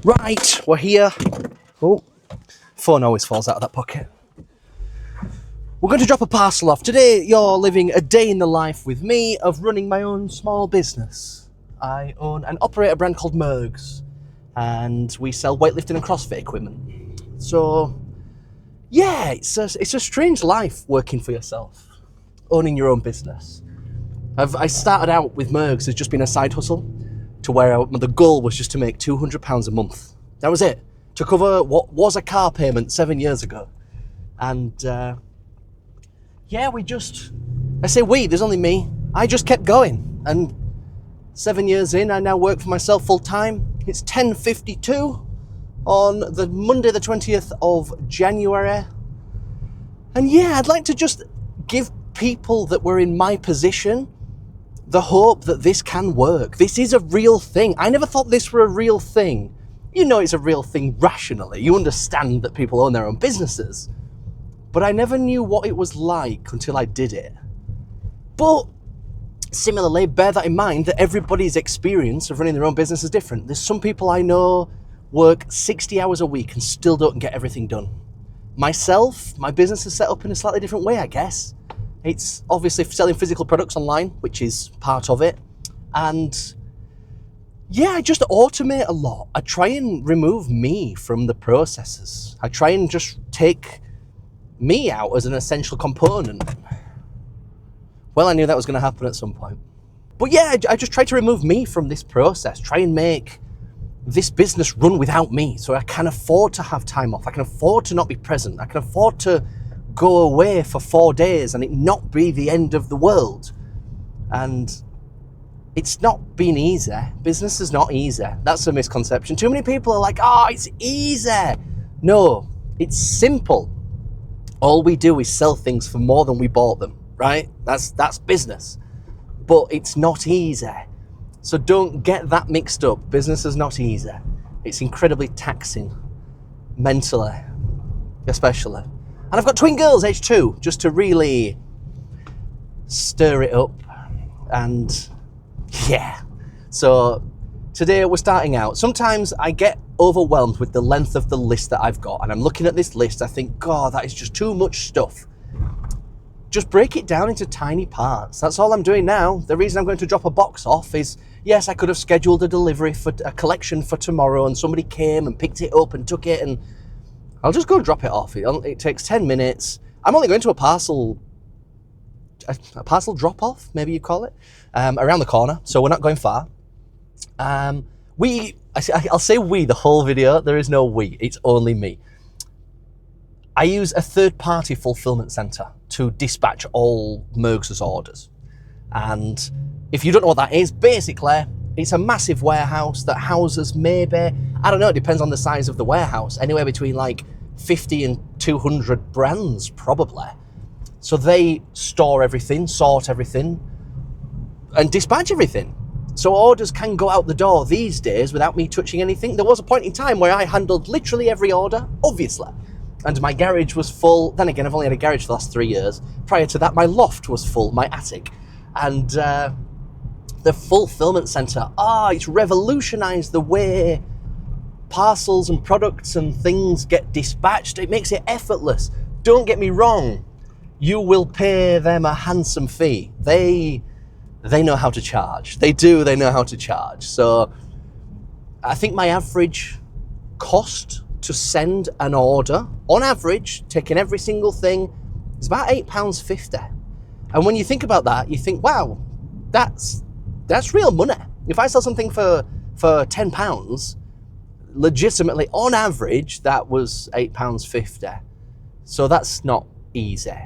Right, we're here. Oh, phone always falls out of that pocket. We're going to drop a parcel off. Today, you're living a day in the life with me of running my own small business. I own and operate a brand called Murgs, and we sell weightlifting and CrossFit equipment. So, yeah, it's a strange life working for yourself, owning your own business. I started out with Murgs as just being a side hustle, to where the goal was just to make £200 a month. That was it, to cover what was a car payment 7 years ago. And yeah, I say we, there's only me. I just kept going. And 7 years in, I now work for myself full time. It's 10:52 on the Monday, the 20th of January. And yeah, I'd like to just give people that were in my position the hope that this can work. This is a real thing. I never thought this were a real thing. You know it's a real thing rationally. You understand that people own their own businesses. But I never knew what it was like until I did it. But similarly, bear that in mind that everybody's experience of running their own business is different. There's some people I know work 60 hours a week and still don't get everything done. Myself, my business is set up in a slightly different way, I guess. It's obviously selling physical products online, which is part of it. And yeah, I just automate a lot. I try and remove me from the processes. I try and just take me out as an essential component. Well, I knew that was going to happen at some point. But yeah, I just try to remove me from this process, try and make this business run without me, so I can afford to have time off. I can afford to not be present. I can afford to go away for 4 days and it not be the end of the world. And it's not been easy. Business is not easy. That's a misconception. Too many people are like, oh, it's easy. No, it's simple. All we do is sell things for more than we bought them, right? That's business. But it's not easy. So don't get that mixed up. Business is not easy. It's incredibly taxing, mentally, especially. And I've got twin girls, age 2, just to really stir it up. And yeah, so today we're starting out. Sometimes I get overwhelmed with the length of the list that I've got. And I'm looking at this list, I think, God, that is just too much stuff. Just break it down into tiny parts. That's all I'm doing now. The reason I'm going to drop a box off is, yes, I could have scheduled a delivery for a collection for tomorrow and somebody came and picked it up and took it, and I'll just go drop it off. It takes 10 minutes. I'm only going to a parcel drop-off, maybe you call it, around the corner, so we're not going far. I'll say we the whole video. There is no we, it's only me. I use a third-party fulfillment center to dispatch all Murgs' orders. And if you don't know what that is, basically, it's a massive warehouse that houses maybe, I don't know, it depends on the size of the warehouse, anywhere between like 50 and 200 brands, probably. So they store everything, sort everything, and dispatch everything. So orders can go out the door these days without me touching anything. There was a point in time where I handled literally every order, obviously. And my garage was full. Then again, I've only had a garage for the last 3 years. Prior to that, my loft was full, my attic. And the fulfillment center, it's revolutionized the way parcels and products and things get dispatched. It makes it effortless. Don't get me wrong. You will pay them a handsome fee. They know how to charge. They know how to charge. So I think my average cost to send an order, on average, taking every single thing, is about £8.50. And when you think about that, you think, wow, that's real money. If I sell something for £10, legitimately, on average, that was £8.50. So that's not easy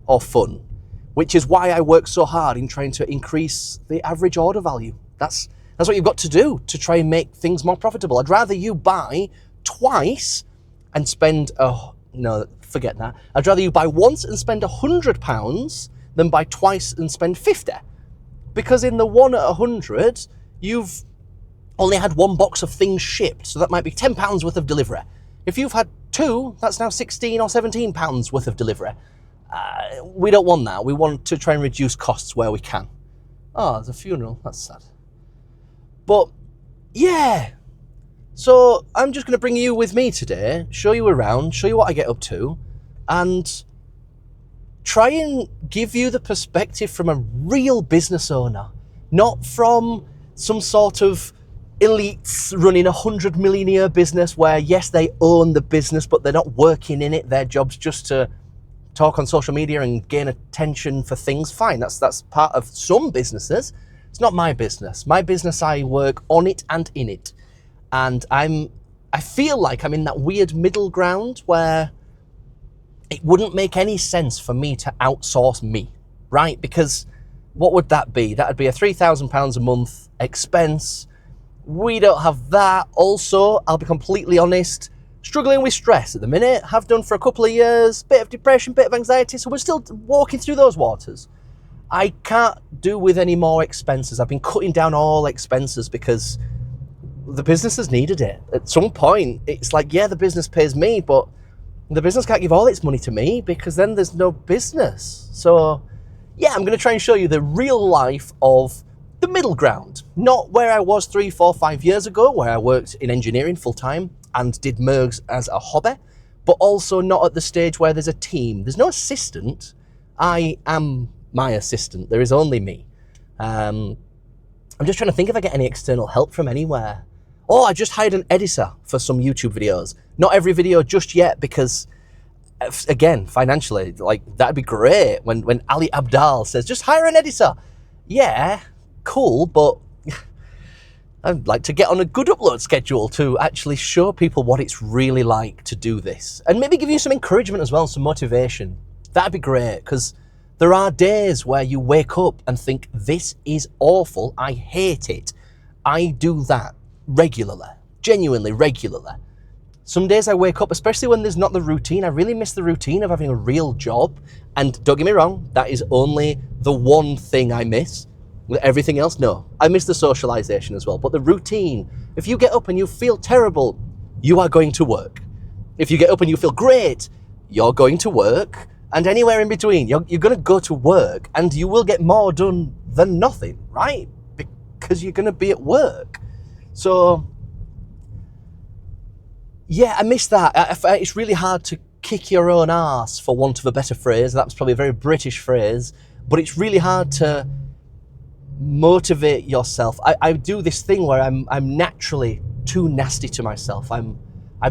or fun, which is why I work so hard in trying to increase the average order value. That's what you've got to do to try and make things more profitable. I'd rather you buy twice and spend, no, forget that. I'd rather you buy once and spend £100 than buy twice and spend 50. Because in the one at 100, you've only had one box of things shipped, so that might be £10 worth of delivery. If you've had 2, that's now £16 or £17 worth of delivery. We don't want that. We want to try and reduce costs where we can. Oh, there's a funeral. That's sad. But yeah, So I'm just going to bring you with me today, show you around, show you what I get up to, and try and give you the perspective from a real business owner, not from some sort of elites running 100 million a year business where, yes, they own the business, but they're not working in it. Their job's just to talk on social media and gain attention for things. Fine, that's part of some businesses. It's not my business. My business, I work on it and in it. And I feel like I'm in that weird middle ground where it wouldn't make any sense for me to outsource me, right? Because what would that be? That would be a £3,000 a month expense. We don't have that. Also, I'll be completely honest, struggling with stress at the minute, have done for a couple of years, bit of depression, bit of anxiety, so we're still walking through those waters. I can't do with any more expenses. I've been cutting down all expenses because the business has needed it. At some point, it's like, yeah, the business pays me, but the business can't give all its money to me because then there's no business. So yeah, I'm going to try and show you the real life of the middle ground, not where I was 3, 4, 5 years ago, where I worked in engineering full time and did Murgs as a hobby, but also not at the stage where there's a team. There's no assistant. I am my assistant. There is only me. I'm just trying to think if I get any external help from anywhere. Oh, I just hired an editor for some YouTube videos. Not every video just yet because, again, financially, like, that'd be great when Ali Abdal says, just hire an editor. Yeah, cool, but I'd like to get on a good upload schedule to actually show people what it's really like to do this. And maybe give you some encouragement as well, some motivation. That'd be great, because there are days where you wake up and think, this is awful, I hate it. I do that regularly, genuinely regularly. Some days I wake up, especially when there's not the routine, I really miss the routine of having a real job. And don't get me wrong, that is only the one thing I miss. Everything else, no. I miss the socialization as well. But the routine, if you get up and you feel terrible, you are going to work. If you get up and you feel great, you're going to work. And anywhere in between, you're going to go to work and you will get more done than nothing, right? Because you're going to be at work. So, yeah, I miss that. It's really hard to kick your own arse, for want of a better phrase. That's probably a very British phrase. But it's really hard to motivate yourself. I do this thing where I'm naturally too nasty to myself. I'm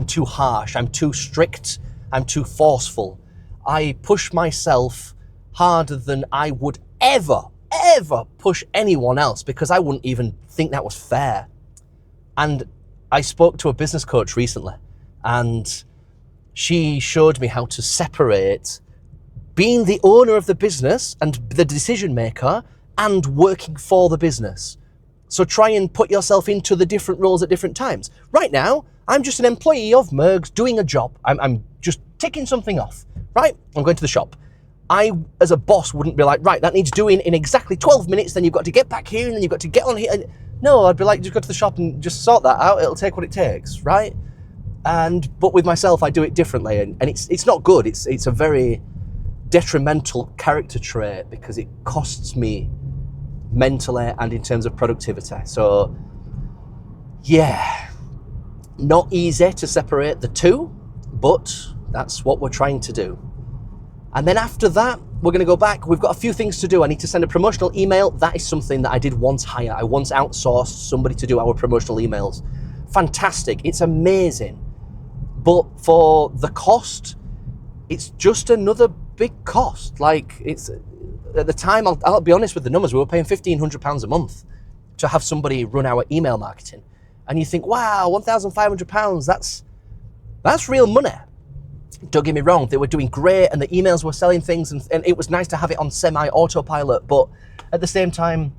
too harsh. I'm too strict. I'm too forceful. I push myself harder than I would ever push anyone else because I wouldn't even think that was fair. And I spoke to a business coach recently and she showed me how to separate being the owner of the business and the decision maker and working for the business. So try and put yourself into the different roles at different times. Right now, I'm just an employee of Murgs doing a job. I'm just ticking something off, right? I'm going to the shop. I, as a boss, wouldn't be like, right, that needs doing in exactly 12 minutes, then you've got to get back here, and then you've got to get on here. No, I'd be like, just go to the shop and just sort that out. It'll take what it takes, right? But with myself, I do it differently, and it's not good. It's a very detrimental character trait because it costs me mentally and in terms of productivity. So, yeah, not easy to separate the two, but that's what we're trying to do. And then after that, we're going to go back. We've got a few things to do. I need to send a promotional email. That is something that I did once hire. I once outsourced somebody to do our promotional emails. Fantastic. It's amazing. But for the cost, it's just another big cost. Like, it's at the time, I'll be honest with the numbers, we were paying £1,500 a month to have somebody run our email marketing. And you think, wow, £1,500, that's real money. Don't get me wrong, they were doing great and the emails were selling things and it was nice to have it on semi-autopilot, but at the same time,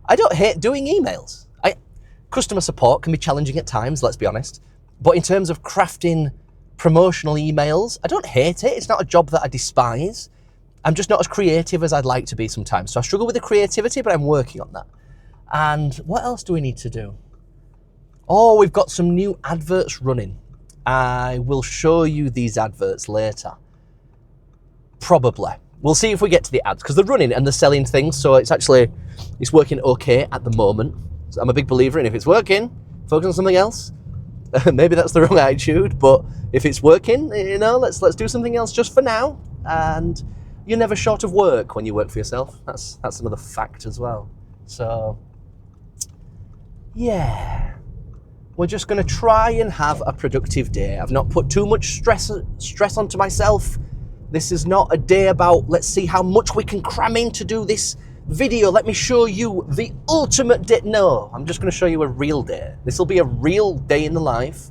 I don't hate doing emails. Customer support can be challenging at times, let's be honest. But in terms of crafting promotional emails, I don't hate it. It's not a job that I despise. I'm just not as creative as I'd like to be sometimes. So I struggle with the creativity, but I'm working on that. And what else do we need to do? Oh, we've got some new adverts running. I will show you these adverts later. Probably. We'll see if we get to the ads because they're running and they're selling things. So it's working okay at the moment. So I'm a big believer in if it's working, focus on something else. Maybe that's the wrong attitude, but if it's working, you know, let's do something else just for now. And you're never short of work when you work for yourself. That's another fact as well. So yeah, we're just going to try and have a productive day. I've not put too much stress onto myself. This is not a day about let's see how much we can cram in to do this video. Let me show you the ultimate day. No, I'm just going to show you a real day. This will be a real day in the life.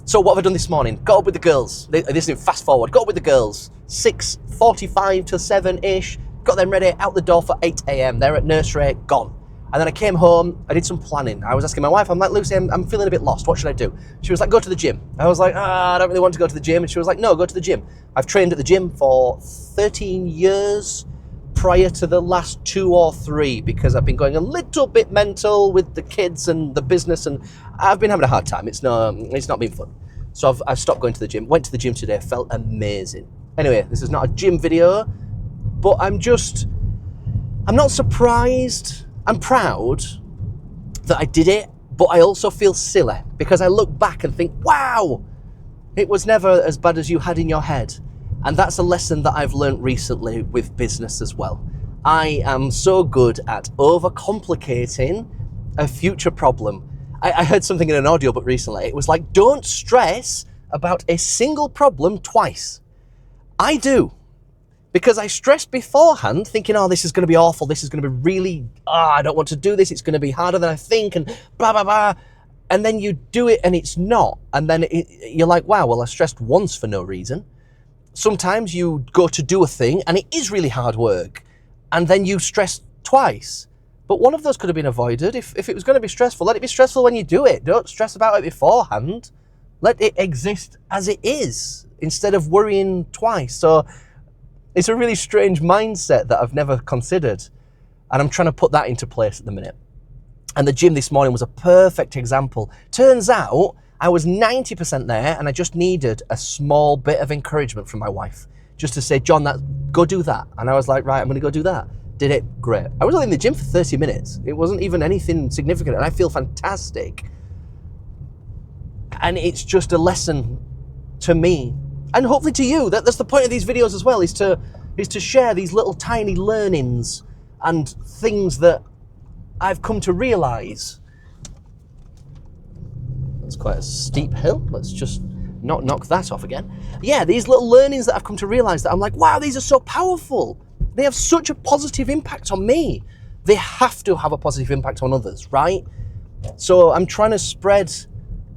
So what have I done this morning? Got up with the girls. This is fast forward. Got up with the girls. 6:45 to 7-ish. Got them ready, out the door for 8 a.m. They're at nursery, gone. And then I came home, I did some planning. I was asking my wife, I'm like, Lucy, I'm feeling a bit lost. What should I do? She was like, go to the gym. I was like, I don't really want to go to the gym. And she was like, no, go to the gym. I've trained at the gym for 13 years prior to the last 2 or 3 because I've been going a little bit mental with the kids and the business, and I've been having a hard time. It's not been fun. So I've stopped going to the gym. Went to the gym today, felt amazing. Anyway, this is not a gym video, but I'm not surprised. I'm proud that I did it, but I also feel silly because I look back and think, wow, it was never as bad as you had in your head. And that's a lesson that I've learned recently with business as well. I am so good at overcomplicating a future problem. I heard something in an audiobook recently. It was like, don't stress about a single problem twice. I do. Because I stressed beforehand thinking, oh, this is going to be awful. This is going to be really, I don't want to do this. It's going to be harder than I think and blah, blah, blah. And then you do it and it's not. And then you're like, wow, well, I stressed once for no reason. Sometimes you go to do a thing and it is really hard work. And then you stress twice. But one of those could have been avoided. If it was going to be stressful, let it be stressful when you do it. Don't stress about it beforehand. Let it exist as it is instead of worrying twice. So it's a really strange mindset that I've never considered. And I'm trying to put that into place at the minute. And the gym this morning was a perfect example. Turns out I was 90% there and I just needed a small bit of encouragement from my wife. Just to say, John, go do that. And I was like, right, I'm going to go do that. Did it, great. I was only in the gym for 30 minutes. It wasn't even anything significant and I feel fantastic. And it's just a lesson to me and hopefully to you. That's the point of these videos as well, is to share these little tiny learnings and things that I've come to realize. That's quite a steep hill. Let's just not knock that off again. Yeah, these little learnings that I've come to realize that I'm like, wow, these are so powerful. They have such a positive impact on me. They have to have a positive impact on others, right? So I'm trying to spread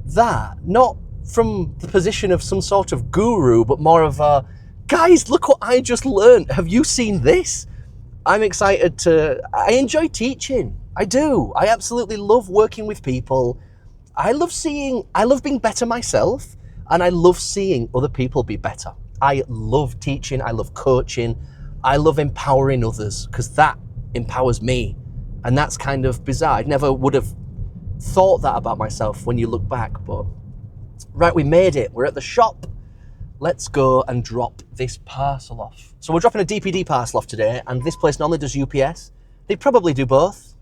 that, not from the position of some sort of guru, but more of a, guys, look what I just learned. Have you seen this? I'm excited I enjoy teaching. I do. I absolutely love working with people. I love being better myself, and I love seeing other people be better. I love teaching. I love coaching. I love empowering others because that empowers me. And that's kind of bizarre. I never would have thought that about myself when you look back, but right, we made it. We're at the shop. Let's go and drop this parcel off. So we're dropping a DPD parcel off today, and this place normally does UPS. They probably do both.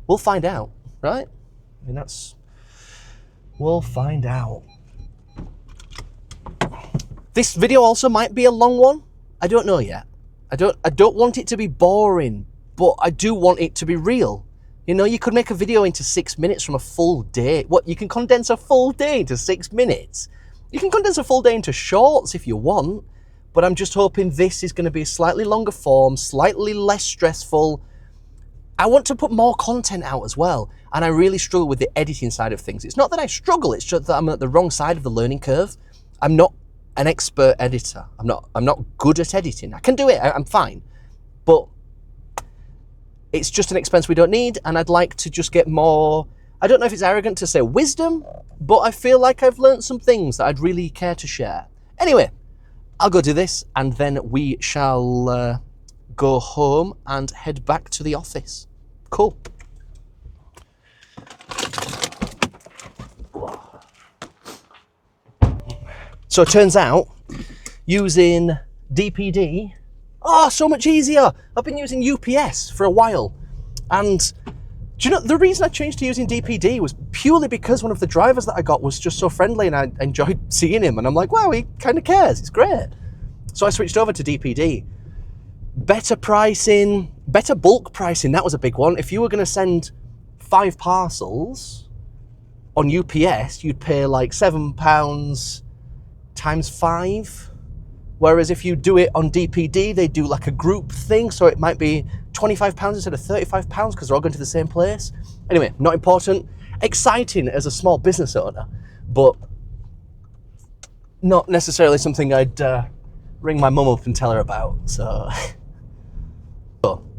We'll find out, right? I mean, we'll find out. This video also might be a long one. I don't know yet. I don't want it to be boring, but I do want it to be real. You know, you could make a video into 6 minutes from a full day. What, you can condense a full day into 6 minutes? You can condense a full day into shorts if you want, but I'm just hoping this is going to be a slightly longer form, slightly less stressful. I want to put more content out as well, and I really struggle with the editing side of things. It's not that I struggle, it's just that I'm at the wrong side of the learning curve. I'm not an expert editor. I'm not good at editing. I can do it, I'm fine, but it's just an expense we don't need, and I'd like to just get more, I don't know if it's arrogant to say wisdom, but I feel like I've learned some things that I'd really care to share. Anyway, I'll go do this, and then we shall go home and head back to the office. Cool. So it turns out, using DPD, so much easier. I've been using UPS for a while, and Do you know, the reason I changed to using DPD was purely because one of the drivers that I got was just so friendly and I enjoyed seeing him. And I'm like, wow, he kind of cares. It's great. So I switched over to DPD. Better pricing, better bulk pricing. That was a big one. If you were going to send 5 parcels on UPS, you'd pay like £7 times 5. Whereas if you do it on DPD, they do like a group thing. So it might be £25 instead of £35 because they're all going to the same place. Anyway, not important. Exciting as a small business owner, but not necessarily something I'd ring my mum up and tell her about. So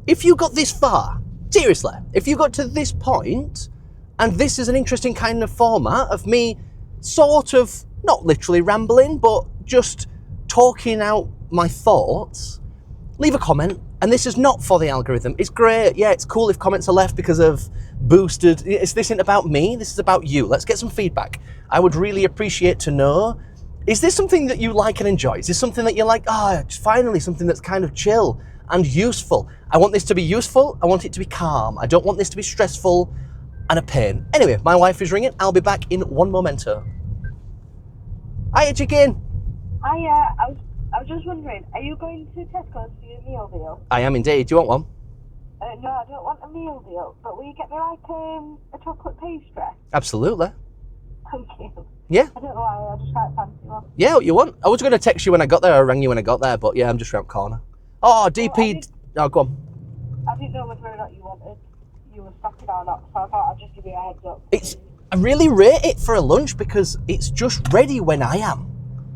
if you got this far, seriously, if you got to this point, and this is an interesting kind of format of me sort of, not literally rambling, but just talking out my thoughts, leave a comment. And this is not for the algorithm. It's great. Yeah, it's cool if comments are left because of boosted. This isn't about me. This is about you. Let's get some feedback. I would really appreciate to know, is this something that you like and enjoy? Is this something that you're like, finally something that's kind of chill and useful? I want this to be useful. I want it to be calm. I don't want this to be stressful and a pain. Anyway, my wife is ringing. I'll be back in one momento. Hiya, chicken. Hiya, I was just wondering, are you going to Tesco's for your meal deal? I am indeed. Do you want one? No, I don't want a meal deal, but will you get me like a chocolate pastry? Absolutely. Thank you. Yeah. I don't know why, I just quite fancy one. Yeah, what you want? I was going to text you when I got there. I rang you when I got there, but yeah, I'm just around the corner. Oh, DP. Oh, go on. I didn't know whether or not you were stocking or not, so I thought I'd just give you a heads up. I really rate it for a lunch because it's just ready when I am.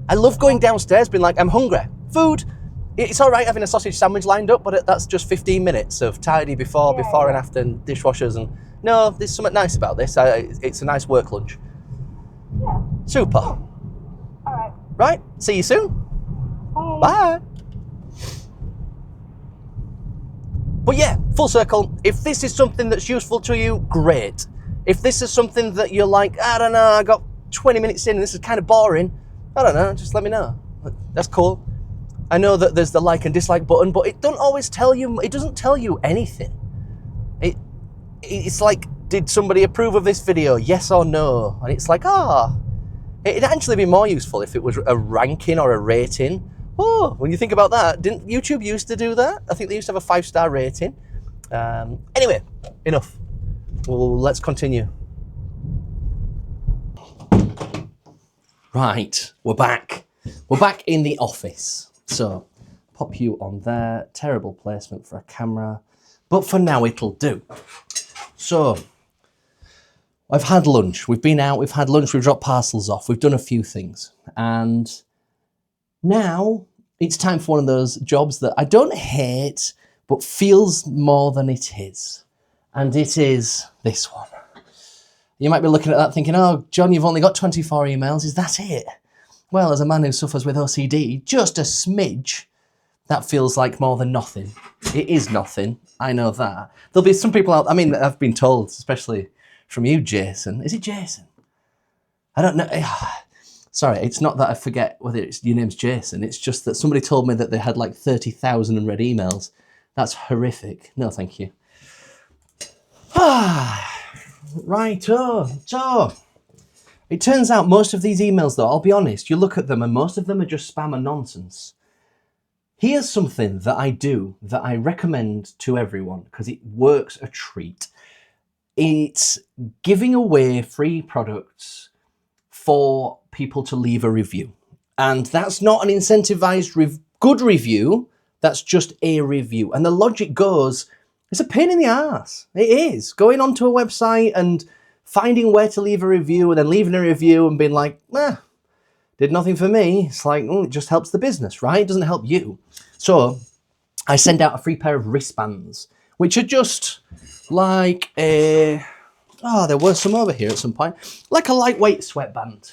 I love going downstairs being like, I'm hungry. Food. It's all right having a sausage sandwich lined up, but that's just 15 minutes of tidy before and after, and dishwashers. And no, there's something nice about this. It's a nice work lunch. Yeah. Super. All right. Right. See you soon. Bye. Bye. But yeah, full circle. If this is something that's useful to you, great. If this is something that you're like, I don't know, I got 20 minutes in and this is kind of boring, I don't know, just let me know. That's cool. I know that there's the like and dislike button, but it doesn't tell you anything. It's like, did somebody approve of this video? Yes or no? And it's like, it'd actually be more useful if it was a ranking or a rating. Oh, when you think about that, didn't YouTube used to do that? I think they used to have a 5-star rating. Anyway, enough. Well, let's continue. Right, we're back. We're back in the office. So, pop you on there. Terrible placement for a camera. But for now, it'll do. So, I've had lunch. We've been out, we've had lunch, we've dropped parcels off. We've done a few things. And now it's time for one of those jobs that I don't hate, but feels more than it is. And it is this one. You might be looking at that thinking, oh, John, you've only got 24 emails. Is that it? Well, as a man who suffers with OCD, just a smidge, that feels like more than nothing. It is nothing. I know that. There'll be some people out, I've been told, especially from you, Jason. Is it Jason? I don't know. Sorry, it's not that I forget whether your name's Jason. It's just that somebody told me that they had like 30,000 unread emails. That's horrific. No, thank you. Righto. So, it turns out most of these emails, though, I'll be honest, you look at them and most of them are just spam and nonsense. Here's something that I do that I recommend to everyone because it works a treat. It's giving away free products for people to leave a review. And that's not an incentivized good review, that's just a review. And the logic goes, it's a pain in the ass. It is. Going onto a website and finding where to leave a review and then leaving a review and being like, did nothing for me. It's like, it just helps the business, right? It doesn't help you. So I send out a free pair of wristbands, which are just like there were some over here at some point, like a lightweight sweatband.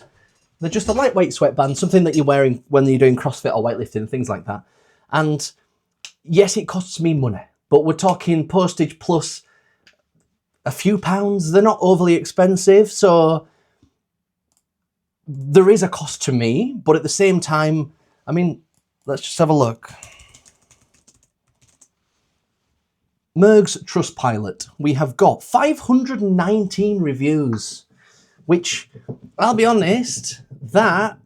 They're just a lightweight sweatband, something that you're wearing when you're doing CrossFit or weightlifting and things like that. And yes, it costs me money, but we're talking postage plus a few pounds. They're not overly expensive, so there is a cost to me, but at the same time, let's just have a look. Murgs Trustpilot. We have got 519 reviews, which, I'll be honest, that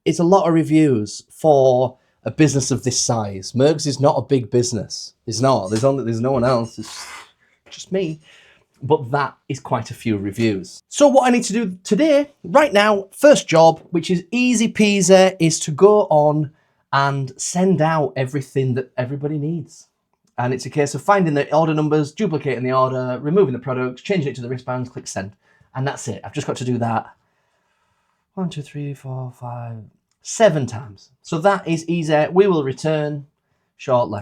is a lot of reviews for a business of this size. Murgs is not a big business. It's not. There's no one else. It's just me. But that is quite a few reviews. So what I need to do today, right now, first job, which is easy peasy, is to go on and send out everything that everybody needs. And it's a case of finding the order numbers, duplicating the order, removing the products, changing it to the wristbands, click send. And that's it. I've just got to do that 1, 2, 3, 4, 5, 7 times. So that is easy. We will return shortly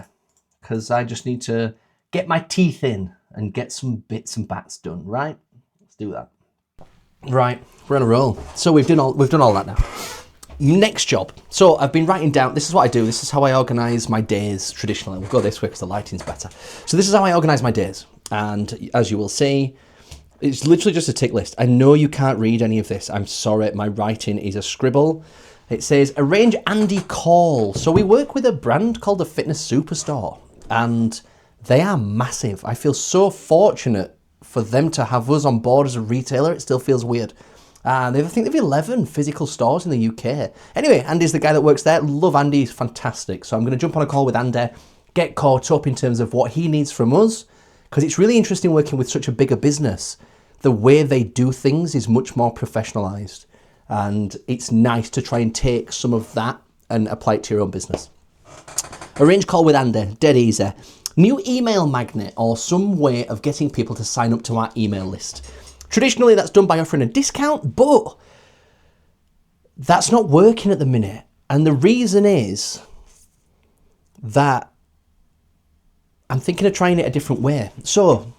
because I just need to get my teeth in and get some bits and bats done, right? Let's do that. Right, we're on a roll. So we've done all that now. Next job. So I've been writing down, this is what I do. This is how I organize my days traditionally. We'll go this way because the lighting's better. So this is how I organize my days. And as you will see, it's literally just a tick list. I know you can't read any of this. I'm sorry, my writing is a scribble. It says, arrange Andy call. So we work with a brand called the Fitness Superstore, and they are massive. I feel so fortunate for them to have us on board as a retailer. It still feels weird. And I think they have 11 physical stores in the UK. Anyway, Andy's the guy that works there. Love Andy, he's fantastic. So I'm going to jump on a call with Andy, get caught up in terms of what he needs from us, because it's really interesting working with such a bigger business. The way they do things is much more professionalized. And it's nice to try and take some of that and apply it to your own business. Arrange call with Andy, dead easy. New email magnet or some way of getting people to sign up to our email list. Traditionally, that's done by offering a discount, but that's not working at the minute. And the reason is that I'm thinking of trying it a different way. So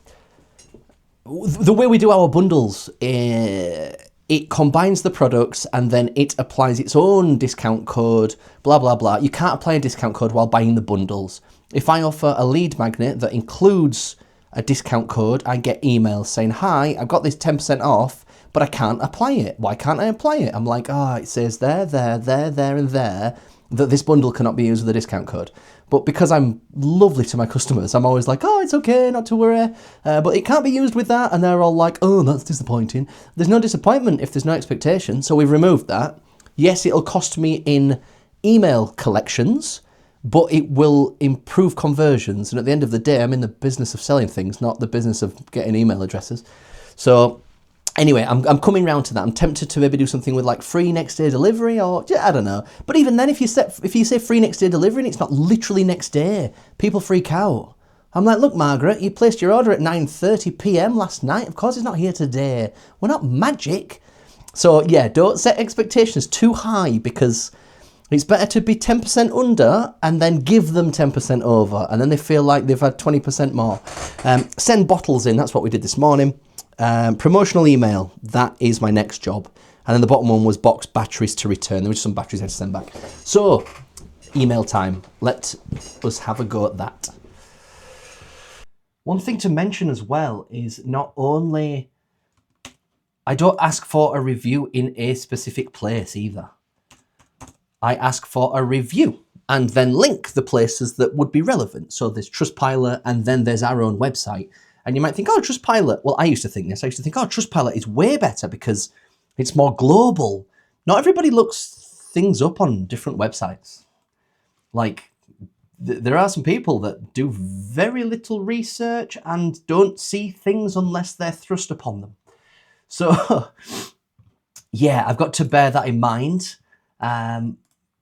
the way we do our bundles, it combines the products and then it applies its own discount code, blah, blah, blah. You can't apply a discount code while buying the bundles. If I offer a lead magnet that includes a discount code, I get emails saying, hi, I've got this 10% off, but I can't apply it. Why can't I apply it? I'm like, it says there, and there that this bundle cannot be used with a discount code. But because I'm lovely to my customers, I'm always like, it's okay, not to worry. But it can't be used with that. And they're all like, that's disappointing. There's no disappointment if there's no expectation. So we've removed that. Yes, it'll cost me in email collections, but it will improve conversions. And at the end of the day, I'm in the business of selling things, not the business of getting email addresses. So anyway, I'm coming round to that. I'm tempted to maybe do something with like free next day delivery, or I don't know. But even then, if you say free next day delivery and it's not literally next day, people freak out. I'm like, look, Margaret, you placed your order at 9:30 p.m. last night. Of course, it's not here today. We're not magic. So yeah, don't set expectations too high, because it's better to be 10% under and then give them 10% over, and then they feel like they've had 20% more. Send bottles in. That's what we did this morning. Promotional email, that is my next job. And then the bottom one was box batteries to return. There were some batteries I had to send back. So, email time. Let us have a go at that. One thing to mention as well is not only, I don't ask for a review in a specific place either. I ask for a review and then link the places that would be relevant. So there's Trustpilot and then there's our own website. And you might think, Trustpilot. Well, I used to think this. I used to think, Trustpilot is way better because it's more global. Not everybody looks things up on different websites. Like, there are some people that do very little research and don't see things unless they're thrust upon them. So, yeah, I've got to bear that in mind.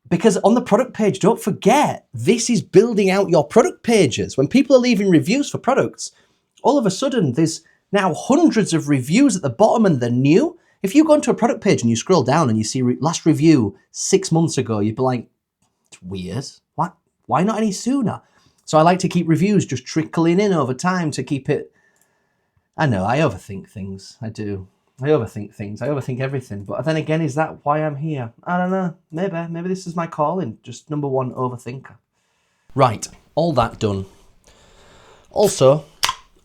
Because on the product page, don't forget, this is building out your product pages. When people are leaving reviews for products, all of a sudden, there's now hundreds of reviews at the bottom and they're new. If you go into a product page and you scroll down and you see last review 6 months ago, you'd be like, it's weird. What? Why not any sooner? So I like to keep reviews just trickling in over time to keep it. I know, I overthink things. I do. I overthink things. I overthink everything. But then again, is that why I'm here? I don't know. Maybe this is my calling. Just number one overthinker. Right. All that done. Also,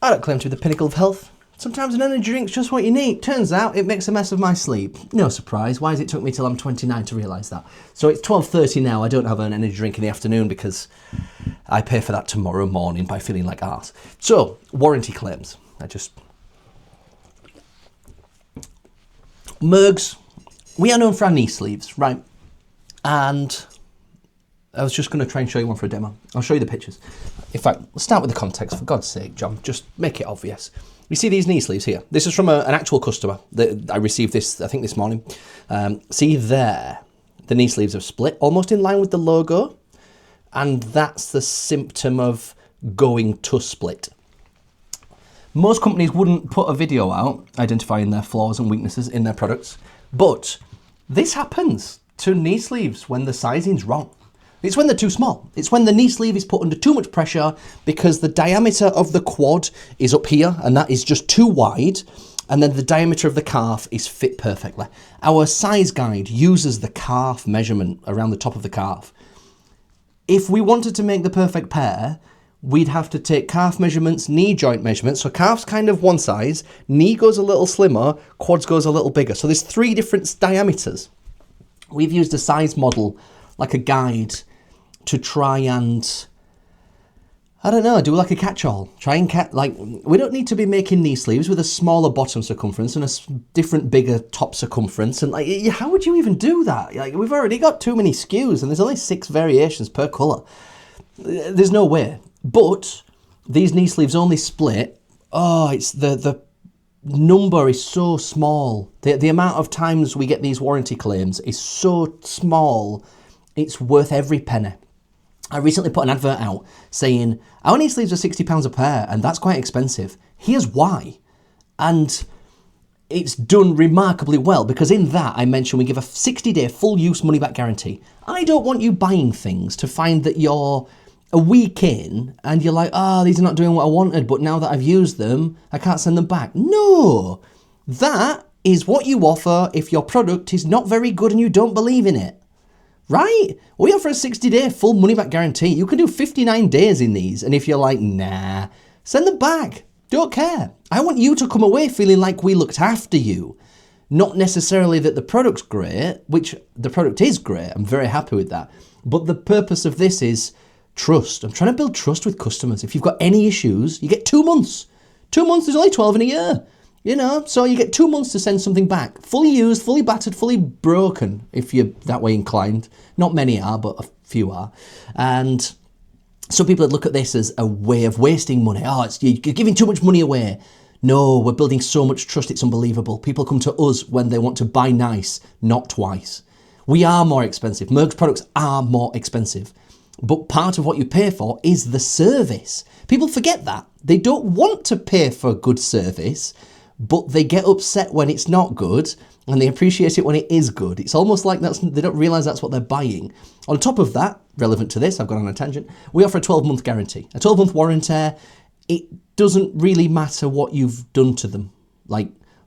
I don't claim to be the pinnacle of health. Sometimes an energy drink's just what you need. Turns out it makes a mess of my sleep. No surprise. Why has it took me till I'm 29 to realise that? So it's 12:30 now. I don't have an energy drink in the afternoon because I pay for that tomorrow morning by feeling like arse. So, warranty claims. Murgs, we are known for our knee sleeves, right? And I was just going to try and show you one for a demo. I'll show you the pictures. In fact, let's start with the context, for God's sake, John. Just make it obvious. You see these knee sleeves here? This is from an actual customer. I received this, I think, this morning. See there, the knee sleeves are split, almost in line with the logo. And that's the symptom of going to split. Most companies wouldn't put a video out identifying their flaws and weaknesses in their products. But this happens to knee sleeves when the sizing's wrong. It's when they're too small. It's when the knee sleeve is put under too much pressure because the diameter of the quad is up here and that is just too wide, and then the diameter of the calf is fit perfectly. Our size guide uses the calf measurement around the top of the calf. If we wanted to make the perfect pair, we'd have to take calf measurements, knee joint measurements. So calf's kind of one size, knee goes a little slimmer, quads goes a little bigger. So there's 3 different diameters. We've used a size model, like a guide, to try and, I don't know, do like a catch-all. Try and we don't need to be making knee sleeves with a smaller bottom circumference and a different, bigger top circumference. And how would you even do that? We've already got too many SKUs and there's only 6 variations per colour. There's no way. But these knee sleeves only split. Oh, it's the number is so small. The amount of times we get these warranty claims is so small. It's worth every penny. I recently put an advert out saying, our knee sleeves are £60 a pair, and that's quite expensive. Here's why. And it's done remarkably well, because in that I mentioned we give a 60-day full use money back guarantee. I don't want you buying things to find that you're a week in and you're like, these are not doing what I wanted, but now that I've used them, I can't send them back. No, that is what you offer if your product is not very good and you don't believe in it. Right? We offer a 60-day full money-back guarantee. You can do 59 days in these, and if you're like, nah, send them back. Don't care. I want you to come away feeling like we looked after you. Not necessarily that the product's great, which the product is great. I'm very happy with that. But the purpose of this is trust. I'm trying to build trust with customers. If you've got any issues, you get 2 months. 2 months is only 12 in a year. So you get 2 months to send something back. Fully used, fully battered, fully broken, if you're that way inclined. Not many are, but a few are. And some people would look at this as a way of wasting money. You're giving too much money away. No, we're building so much trust, it's unbelievable. People come to us when they want to buy nice, not twice. We are more expensive. Murgs products are more expensive. But part of what you pay for is the service. People forget that. They don't want to pay for a good service, but they get upset when it's not good and they appreciate it when it is good. It's almost like they don't realise that's what they're buying. On top of that, relevant to this, I've gone on a tangent, we offer a 12-month guarantee. A 12-month warranty. It doesn't really matter what you've done to them.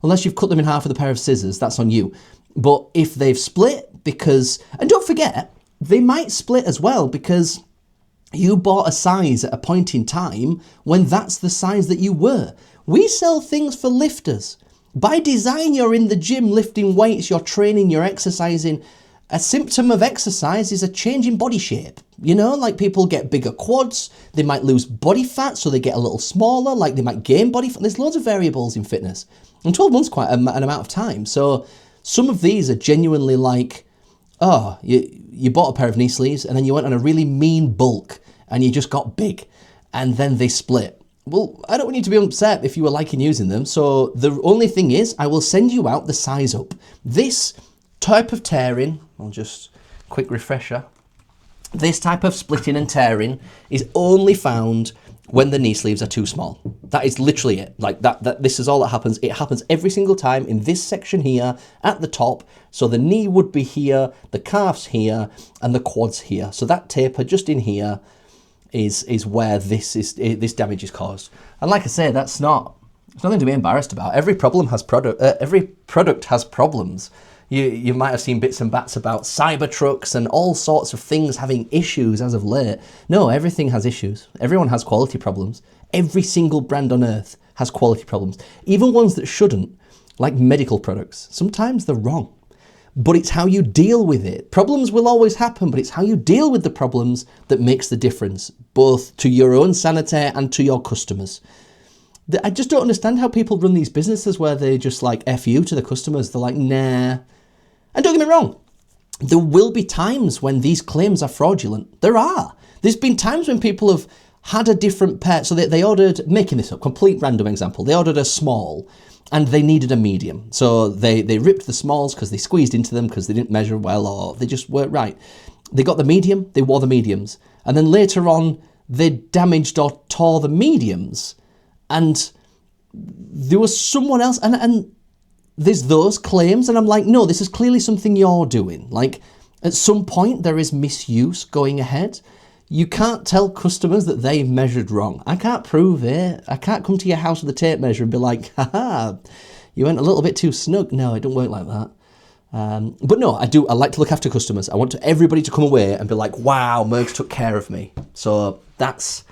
Unless you've cut them in half with a pair of scissors, that's on you. But if they've split and don't forget, they might split as well because you bought a size at a point in time when that's the size that you were. We sell things for lifters. By design, you're in the gym lifting weights, you're training, you're exercising. A symptom of exercise is a change in body shape. People get bigger quads, they might lose body fat, so they get a little smaller, they might gain body fat. There's loads of variables in fitness. And 12 months is quite an amount of time. So some of these are genuinely you bought a pair of knee sleeves and then you went on a really mean bulk and you just got big and then they split. Well, I don't want you to be upset if you were liking using them. So the only thing is I will send you out the size up. This type of tearing, I'll just quick refresher. This type of splitting and tearing is only found when the knee sleeves are too small. That is literally it. This is all that happens. It happens every single time in this section here at the top. So the knee would be here, the calf's here, and the quad's here. So that taper just in here is where this damage is caused. And like I say, it's nothing to be embarrassed about. Every product has problems. You might have seen bits and bats about Cybertrucks and all sorts of things having issues as of late. No, everything has issues. Everyone has quality problems. Every single brand on earth has quality problems. Even ones that shouldn't, like medical products. Sometimes they're wrong. But it's how you deal with it. Problems will always happen, but it's how you deal with the problems that makes the difference, both to your own sanity and to your customers. I just don't understand how people run these businesses where they just like F you to the customers. They're like, nah. And don't get me wrong, there will be times when these claims are fraudulent. There are. There's been times when people have had a different pair. So they ordered, making this up, complete random example, they ordered a small and they needed a medium. So they ripped the smalls because they squeezed into them because they didn't measure well or they just weren't right. They got the medium, they wore the mediums. And then later on, they damaged or tore the mediums. And there was someone else, and there's those claims, and I'm like, no, this is clearly something you're doing. Like, at some point, there is misuse going ahead. You can't tell customers that they've measured wrong. I can't prove it. I can't come to your house with a tape measure and be like, haha, you went a little bit too snug. No, it don't work like that. But no, I like to look after customers. I want everybody to come away and be like, wow, Murgs took care of me. So that's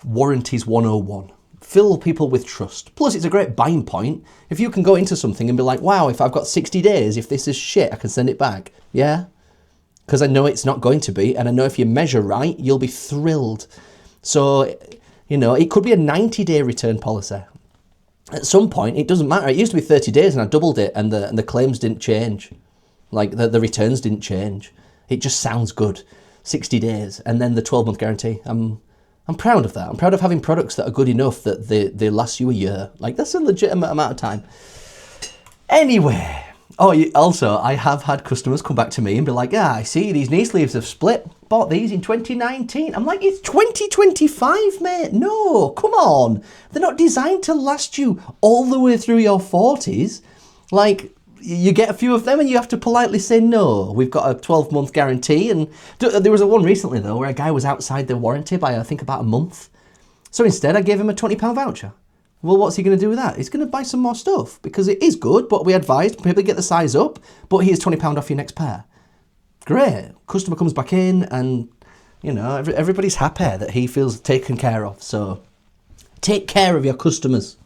warranties 101. Fill people with trust. Plus, it's a great buying point. If you can go into something and be like, wow, if I've got 60 days, if this is shit, I can send it back. Yeah? Because I know it's not going to be. And I know if you measure right, you'll be thrilled. So, you know, it could be a 90-day return policy. At some point, it doesn't matter. It used to be 30 days and I doubled it and the claims didn't change. Like, the returns didn't change. It just sounds good. 60 days. And then the 12-month guarantee. I'm proud of that. I'm proud of having products that are good enough that they last you a year. Like, that's a legitimate amount of time. Anyway. Also, I have had customers come back to me and be like, I see these knee sleeves have split. Bought these in 2019. I'm like, it's 2025, mate. No, come on. They're not designed to last you all the way through your 40s. Like, you get a few of them and you have to politely say, no, we've got a 12-month guarantee. And there was a one recently, though, where a guy was outside their warranty by, I think, about a month. So instead, I gave him a £20 voucher. Well, what's he going to do with that? He's going to buy some more stuff because it is good, but we advised people get the size up, but here's £20 off your next pair. Great. Customer comes back in and, you know, everybody's happy that he feels taken care of. So take care of your customers.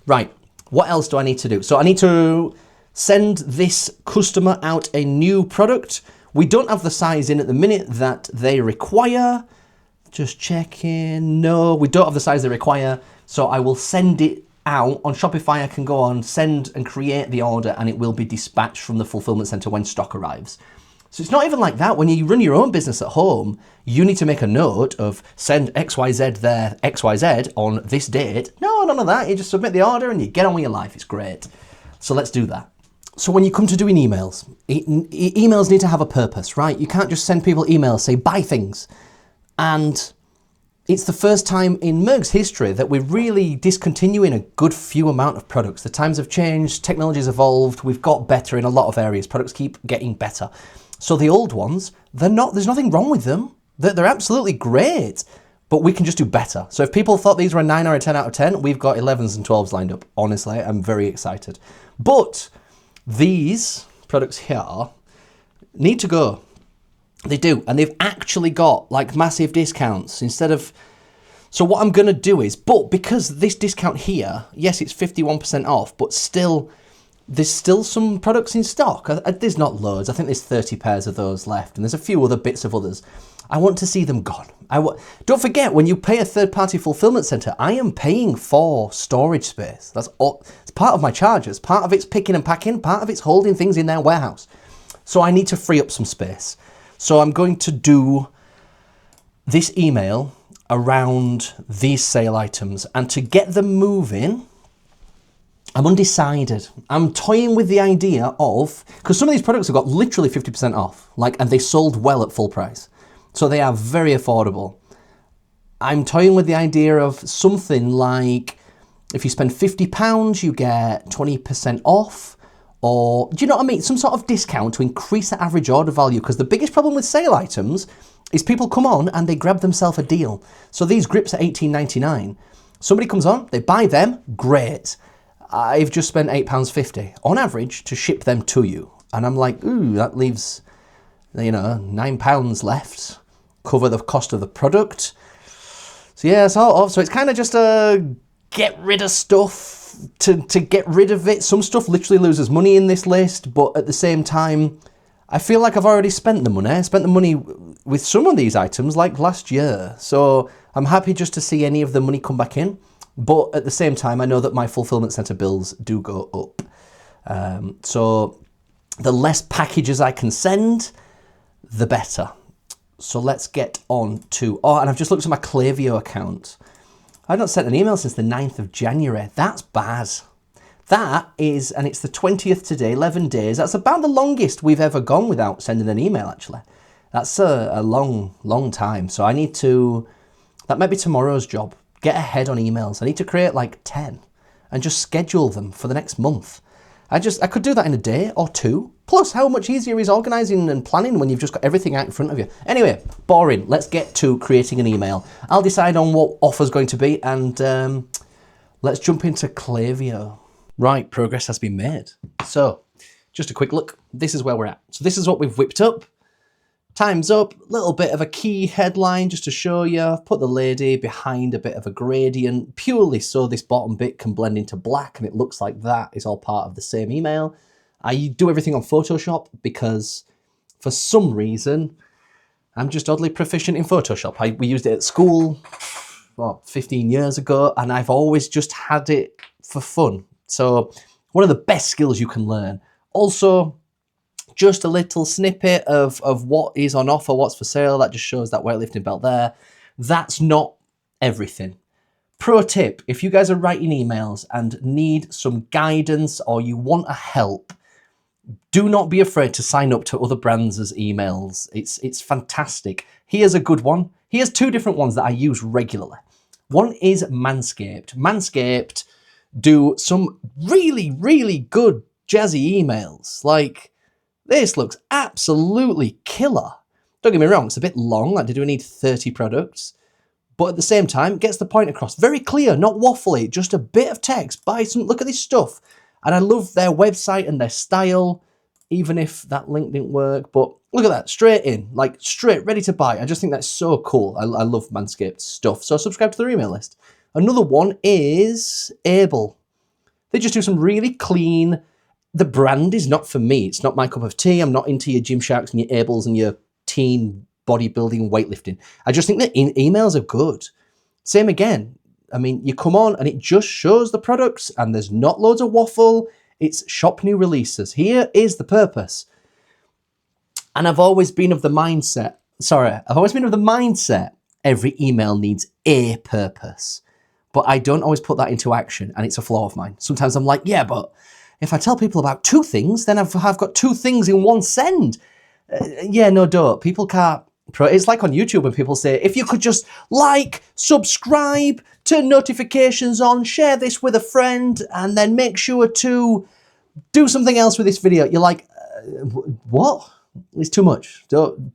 Right. What else do I need to do? So I need to send this customer out a new product. We don't have the size in at the minute that they require. Just checking. No, we don't have the size they require. So I will send it out. On Shopify, I can go on, send and create the order, and it will be dispatched from the fulfillment center when stock arrives. So it's not even like that. When you run your own business at home, you need to make a note of send XYZ there, XYZ on this date. No, none of that. You just submit the order and you get on with your life. It's great. So let's do that. So when you come to doing emails, emails need to have a purpose, right? You can't just send people emails, say buy things. And it's the first time in Murgs history that we're really discontinuing a good few amount of products. The times have changed, technology's evolved, we've got better in a lot of areas. Products keep getting better. So the old ones, there's nothing wrong with them. They're absolutely great, but we can just do better. So if people thought these were a 9 or a 10 out of 10, we've got 11s and 12s lined up. Honestly, I'm very excited. But these products here need to go. They do, and they've actually got like massive discounts instead of. So what I'm going to do is, but because this discount here, yes, it's 51% off, but still, there's still some products in stock. There's not loads. I think there's 30 pairs of those left, and there's a few other bits of others. I want to see them gone. Don't forget, when you pay a third-party fulfillment center, I am paying for storage space. That's all. It's part of my charges. Part of it's picking and packing. Part of it's holding things in their warehouse. So I need to free up some space. So I'm going to do this email around these sale items, and to get them moving, I'm undecided. I'm toying with the idea of, because some of these products have got literally 50% off, and they sold well at full price. So they are very affordable. I'm toying with the idea of something like, if you spend £50, you get 20% off. Or, do you know what I mean? Some sort of discount to increase the average order value. Because the biggest problem with sale items is people come on and they grab themselves a deal. So these grips are $18.99. Somebody comes on, they buy them, great. I've just spent £8.50 on average to ship them to you. And I'm like, ooh, that leaves, you know, £9 left, cover the cost of the product. So yeah, so it's kind of just a get rid of stuff to get rid of it. Some stuff literally loses money in this list, but at the same time, I feel like I've already spent the money. I spent the money with some of these items like last year. So I'm happy just to see any of the money come back in. But at the same time, I know that my fulfillment center bills do go up. So the less packages I can send, the better. So let's get on to, and I've just looked at my Klaviyo account. I've not sent an email since the 9th of January. That's bad. That is, and it's the 20th today, 11 days. That's about the longest we've ever gone without sending an email, actually. That's a long, long time. So I need to, that might be tomorrow's job. Get ahead on emails. I need to create like 10 and just schedule them for the next month. I could do that in a day or two. Plus, how much easier is organising and planning when you've just got everything out in front of you? Anyway, boring. Let's get to creating an email. I'll decide on what offer's going to be, and let's jump into Klaviyo. Right, progress has been made. So, just a quick look. This is where we're at. So this is what we've whipped up. Time's up. Little bit of a key headline just to show you. I've put the lady behind a bit of a gradient, purely so this bottom bit can blend into black, and it looks like that is all part of the same email. I do everything on Photoshop because for some reason, I'm just oddly proficient in Photoshop. We used it at school, 15 years ago, and I've always just had it for fun. So one of the best skills you can learn. Also, just a little snippet of what is on offer, what's for sale. That just shows that weightlifting belt there. That's not everything. Pro tip, if you guys are writing emails and need some guidance or you want a help, do not be afraid to sign up to other brands' emails. It's fantastic. Here's a good one. Here's two different ones that I use regularly. One is Manscaped. Manscaped do some really, really good jazzy emails. Like, this looks absolutely killer. Don't get me wrong, it's a bit long, like do I need 30 products? But at the same time, gets the point across. Very clear, not waffly, just a bit of text. Buy some, look at this stuff. And I love their website and their style, even if that link didn't work. But look at that, straight in, like straight, ready to buy. I just think that's so cool. I love Manscaped stuff. So subscribe to their email list. Another one is Able. They just do some really clean. The brand is not for me. It's not my cup of tea. I'm not into your Gymsharks and your Ables and your teen bodybuilding weightlifting. I just think that emails are good. Same again. I mean, you come on and it just shows the products and there's not loads of waffle. It's shop new releases. Here is the purpose. And I've always been of the mindset, every email needs a purpose. But I don't always put that into action, and it's a flaw of mine. Sometimes I'm like, yeah, but if I tell people about two things, then I've got two things in one send. Yeah, no, don't. People can't. It's like on YouTube when people say, if you could just like, subscribe, turn notifications on, share this with a friend, and then make sure to do something else with this video. You're like, what? It's too much.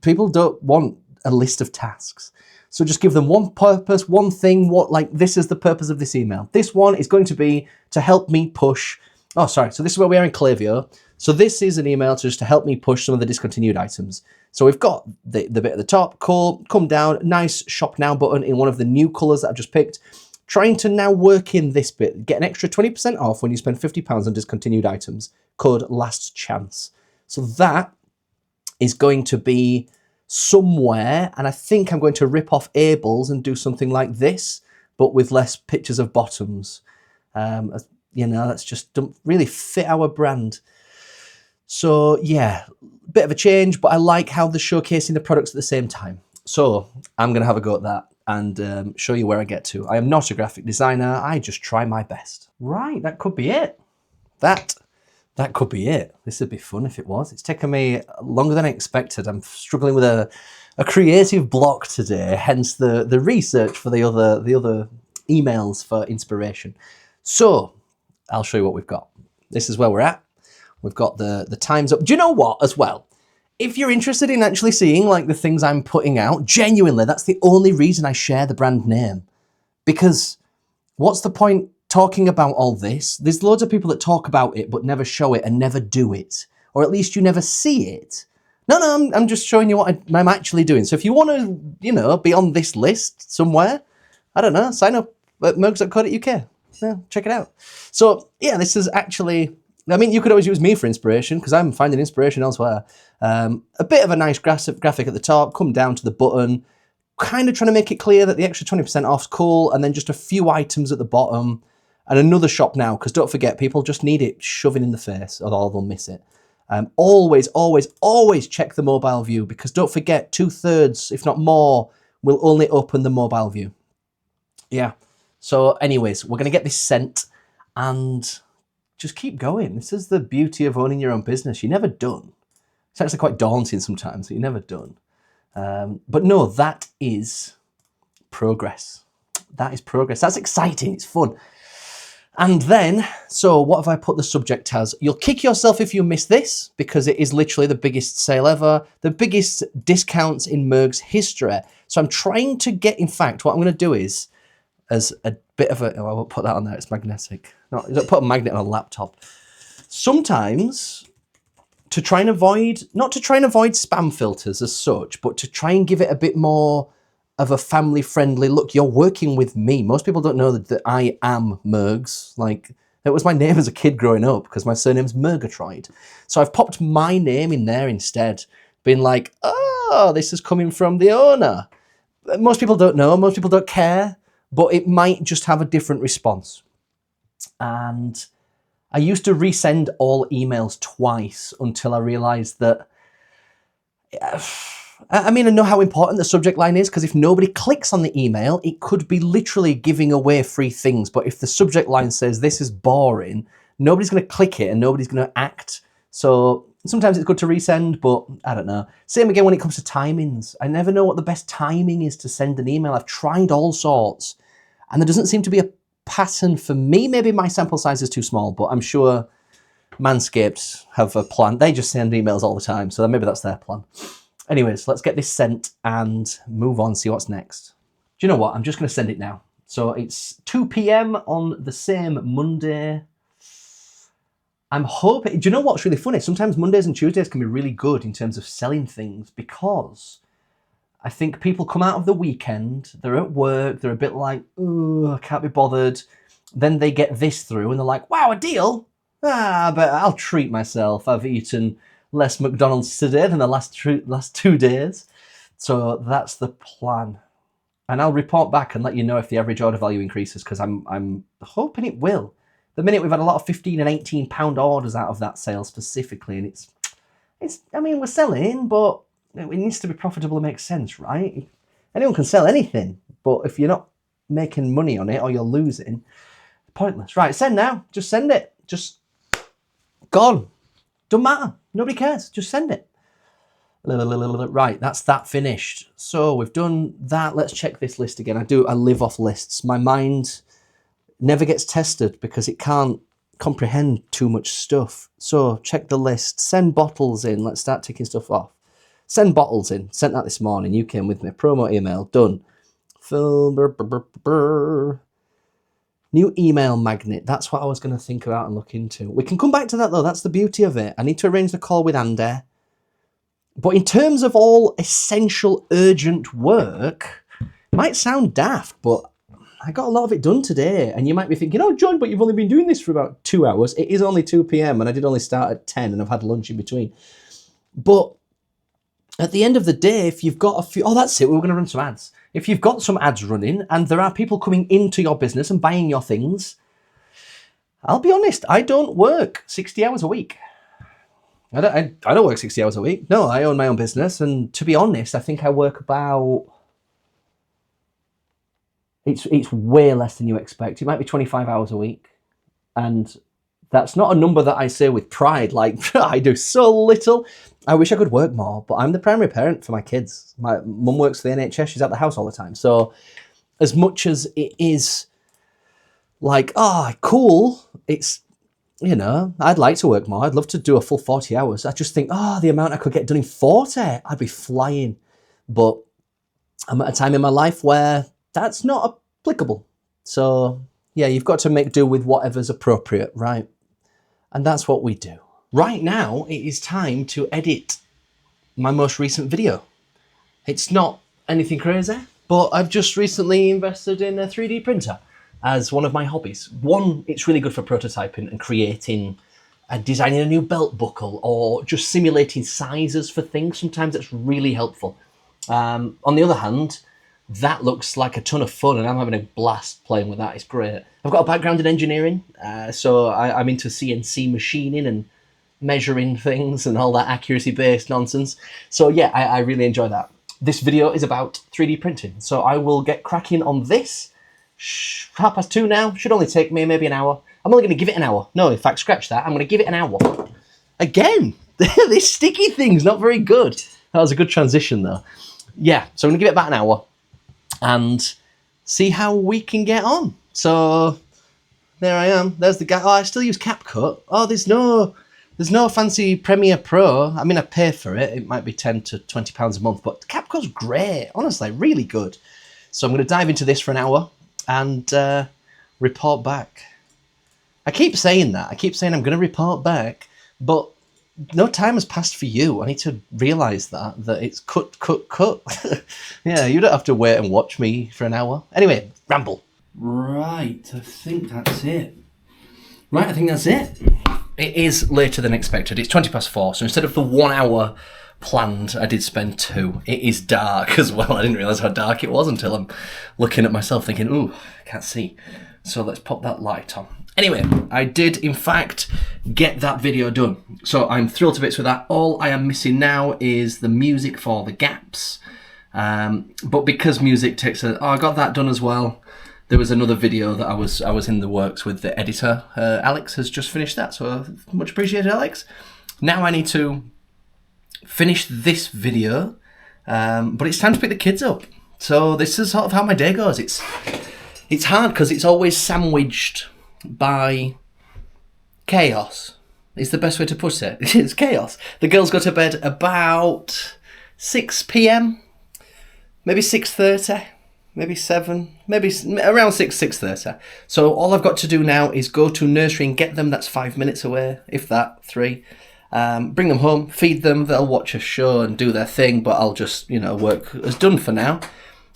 People don't want a list of tasks. So just give them one purpose, one thing, this is the purpose of this email. This one is going to be to help me push. Oh, sorry. So this is where we are in Klaviyo. So this is an email just to help me push some of the discontinued items. So we've got the bit at the top, cool, come down, nice shop now button in one of the new colors that I've just picked. Trying to now work in this bit, get an extra 20% off when you spend £50 on discontinued items. Code last chance. So that is going to be somewhere, and I think I'm going to rip off Abel's and do something like this, but with less pictures of bottoms. You know, that's just don't really fit our brand. So yeah, bit of a change, but I like how they're showcasing the products at the same time. So I'm going to have a go at that and show you where I get to. I am not a graphic designer. I just try my best. Right, that could be it. That could be it. This would be fun if it was. It's taken me longer than I expected. I'm struggling with a creative block today, hence the research for the other emails for inspiration. So I'll show you what we've got. This is where we're at. We've got the times up. Do you know what as well? If you're interested in actually seeing like the things I'm putting out, genuinely, that's the only reason I share the brand name. Because what's the point talking about all this? There's loads of people that talk about it but never show it and never do it. or at least you never see it. No, I'm just showing you what I'm actually doing. So if you want to, be on this list somewhere, I don't know, sign up at murgs.co.uk. Yeah, check it out. So yeah, this is actually, you could always use me for inspiration because I'm finding inspiration elsewhere. A bit of a nice graphic at the top, come down to the button, kind of trying to make it clear that the extra 20% off's cool, and then just a few items at the bottom, and another shop now, because don't forget, people just need it shoving in the face, or they'll miss it. Always, always, always check the mobile view, because don't forget, 2/3, if not more, will only open the mobile view. Yeah. So anyways, we're going to get this sent and just keep going. This is the beauty of owning your own business. You're never done. It's actually quite daunting sometimes, but you're never done. But no, that is progress. That is progress. That's exciting. It's fun. And then, so what have I put the subject as? You'll kick yourself if you miss this, because it is literally the biggest sale ever, the biggest discounts in Murgs history. So I'm trying to get, in fact, what I'm going to do is, as a bit of a, I won't put that on there, it's magnetic. No, don't put a magnet on a laptop. Sometimes, to try and avoid, not to try and avoid spam filters as such, but to try and give it a bit more of a family-friendly look. You're working with me. Most people don't know that I am Murgs. Like, that was my name as a kid growing up, because my surname's Murgatroyd. So I've popped my name in there instead, being like, oh, this is coming from the owner. Most people don't know, most people don't care, but it might just have a different response. And I used to resend all emails twice until I realized that, I know how important the subject line is, because if nobody clicks on the email, it could be literally giving away free things. But if the subject line says, this is boring, nobody's going to click it and nobody's going to act. So sometimes it's good to resend, but I don't know. Same again when it comes to timings. I never know what the best timing is to send an email. I've tried all sorts, and there doesn't seem to be a pattern for me. Maybe my sample size is too small, but I'm sure Manscaped have a plan. They just send emails all the time, so maybe that's their plan. Anyways, let's get this sent and move on, see what's next. Do you know what? I'm just going to send it now. So it's 2 p.m. on the same Monday. I'm hoping, do you know what's really funny? Sometimes Mondays and Tuesdays can be really good in terms of selling things, because I think people come out of the weekend, they're at work, they're a bit like, oh, I can't be bothered. Then they get this through and they're like, wow, a deal? But I'll treat myself. I've eaten less McDonald's today than the last 2 days. So that's the plan. And I'll report back and let you know if the average order value increases, because I'm hoping it will. The minute we've had a lot of £15 and £18 orders out of that sale specifically, and it's we're selling, but it needs to be profitable and make sense, right? Anyone can sell anything, but if you're not making money on it or you're losing, pointless. Right, send now. Just send it. Just gone. Don't matter. Nobody cares. Just send it. Right, that's that finished. So we've done that. Let's check this list again. I live off lists. My mind never gets tested because it can't comprehend too much stuff. So check the list. Send bottles in. Let's start ticking stuff off. Send bottles in. Sent that this morning. You came with me. Promo email. Done. New email magnet. That's what I was going to think about and look into. We can come back to that though. That's the beauty of it. I need to arrange the call with Andy. But in terms of all essential urgent work, might sound daft, but I got a lot of it done today. And you might be thinking, oh, John, but you've only been doing this for about 2 hours. It is only 2 p.m. and I did only start at 10 and I've had lunch in between. But at the end of the day, if you've got a few, oh, that's it, we're going to run some ads. If you've got some ads running and there are people coming into your business and buying your things, I'll be honest, I don't work 60 hours a week. I don't work 60 hours a week. No, I own my own business. And to be honest, I think I work about, it's way less than you expect. It might be 25 hours a week. And that's not a number that I say with pride, like I do so little. I wish I could work more, but I'm the primary parent for my kids. My mum works for the NHS. She's at the house all the time. So as much as it is like, oh, cool, it's, you know, I'd like to work more. I'd love to do a full 40 hours. I just think, oh, the amount I could get done in 40, I'd be flying. But I'm at a time in my life where that's not applicable. So yeah, you've got to make do with whatever's appropriate, right? And that's what we do. right now it is time to edit my most recent video. It's not anything crazy, but I've just recently invested in a 3D printer as one of my hobbies. One, it's really good for prototyping and creating, designing a new belt buckle, or just simulating sizes for things. Sometimes that's really helpful. On the other hand, that looks like a ton of fun, and I'm having a blast playing with that. It's great. I've got a background in engineering, so I'm into CNC machining and measuring things and all that accuracy-based nonsense. So yeah, I really enjoy that. This video is about 3D printing, so I will get cracking on this. 2:30 now, should only take me maybe an hour. I'm only going to give it an hour. No, in fact, scratch that. I'm going to give it an hour. Again, this sticky thing's not very good. That was a good transition though. Yeah, so I'm going to give it about an hour and see how we can get on. So there I am. There's the guy. Oh, I still use CapCut. Oh, there's no fancy Premiere Pro. I mean, I pay for it. It might be £10 to £20 a month, but CapCut's great. Honestly, really good. So I'm going to dive into this for an hour and report back. I keep saying that. I keep saying I'm going to report back, but no time has passed for you. I need to realise that it's cut. Yeah, you don't have to wait and watch me for an hour. Anyway, ramble. Right, I think that's it. It is later than expected. It's 4:20, so instead of the 1 hour planned, I did spend 2. It is dark as well. I didn't realise how dark it was until I'm looking at myself thinking, ooh, I can't see. So let's pop that light on. Anyway, I did in fact get that video done. So I'm thrilled to bits with that. All I am missing now is the music for the gaps. But because music takes I got that done as well. There was another video that I was in the works with the editor. Alex has just finished that, so much appreciated, Alex. Now I need to finish this video, but it's time to pick the kids up. So this is sort of how my day goes. It's hard because it's always sandwiched by chaos. Is the best way to put it. It's chaos. The girls go to bed about 6 p.m, maybe 6:30. Maybe 7, maybe around 6:30. So all I've got to do now is go to nursery and get them. That's 5 minutes away, if that, 3. Bring them home, feed them. They'll watch a show and do their thing, but I'll just, work as done for now.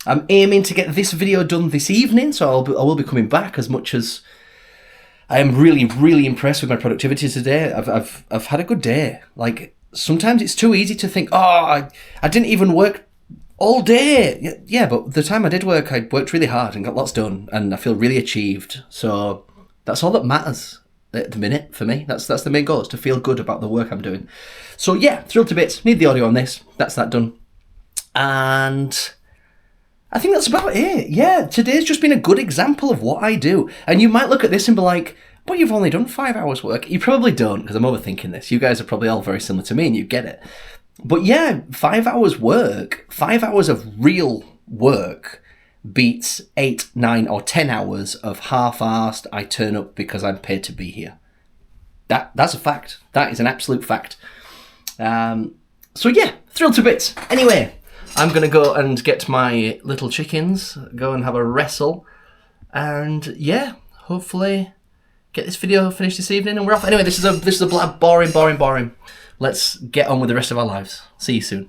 I'm aiming to get this video done this evening, so I will be coming back. As much as I am really, really impressed with my productivity today. I've had a good day. Like, sometimes it's too easy to think, oh, I didn't even work all day. Yeah, but the time I did work, I worked really hard and got lots done, and I feel really achieved. So that's all that matters at the minute for me. That's the main goal, is to feel good about the work I'm doing. So yeah, thrilled to bits. Need the audio on this. That's that done. And I think that's about it. Yeah, today's just been a good example of what I do. And you might look at this and be like, but you've only done 5 hours work. You probably don't, because I'm overthinking this. You guys are probably all very similar to me and you get it. But yeah, 5 hours work, 5 hours of real work beats 8, 9 or 10 hours of half-arsed, I turn up because I'm paid to be here. That's a fact. That is an absolute fact. So yeah, thrilled to bits. Anyway, I'm going to go and get my little chickens, go and have a wrestle. And yeah, hopefully get this video finished this evening and we're off. Anyway, this is a boring. Let's get on with the rest of our lives. See you soon.